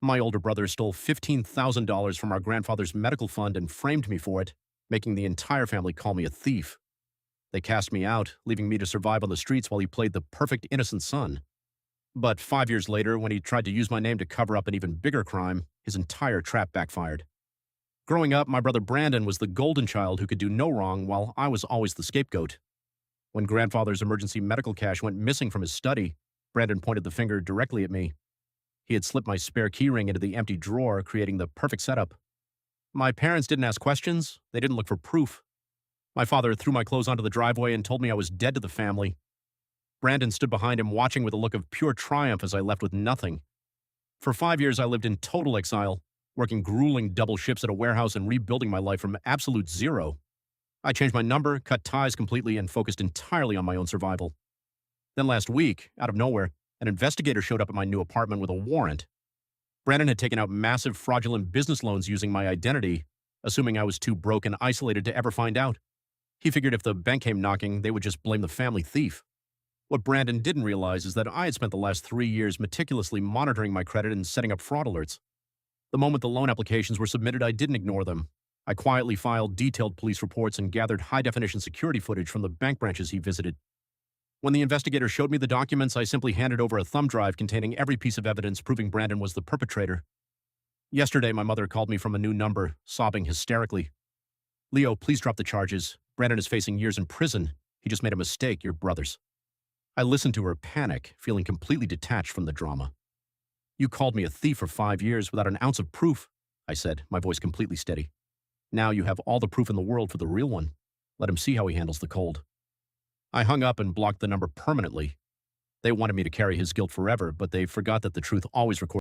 My older brother stole $15,000 from our grandfather's medical fund and framed me for it, making the entire family call me a thief. They cast me out, leaving me to survive on the streets while he played the perfect innocent son. But 5 years later, when he tried to use my name to cover up an even bigger crime, his entire trap backfired. Growing up, my brother Brandon was the golden child who could do no wrong, while I was always the scapegoat. When grandfather's emergency medical cash went missing from his study, Brandon pointed the finger directly at me. He had slipped my spare keyring into the empty drawer, creating the perfect setup. My parents didn't ask questions, they didn't look for proof. My father threw my clothes onto the driveway and told me I was dead to the family. Brandon stood behind him, watching with a look of pure triumph as I left with nothing. For 5 years, I lived in total exile, working grueling double shifts at a warehouse and rebuilding my life from absolute zero. I changed my number, cut ties completely, and focused entirely on my own survival. Then last week, out of nowhere, an investigator showed up at my new apartment with a warrant. Brandon had taken out massive fraudulent business loans using my identity, assuming I was too broke and isolated to ever find out. He figured if the bank came knocking, they would just blame the family thief. What Brandon didn't realize is that I had spent the last 3 years meticulously monitoring my credit and setting up fraud alerts. The moment the loan applications were submitted, I didn't ignore them. I quietly filed detailed police reports and gathered high-definition security footage from the bank branches he visited. When the investigator showed me the documents, I simply handed over a thumb drive containing every piece of evidence proving Brandon was the perpetrator. Yesterday, my mother called me from a new number, sobbing hysterically. "Leo, please drop the charges. Brandon is facing years in prison. He just made a mistake, your brothers." I listened to her panic, feeling completely detached from the drama. "You called me a thief for 5 years without an ounce of proof," I said, my voice completely steady. "Now you have all the proof in the world for the real one. Let him see how he handles the cold." I hung up and blocked the number permanently. They wanted me to carry his guilt forever, but they forgot that the truth always records.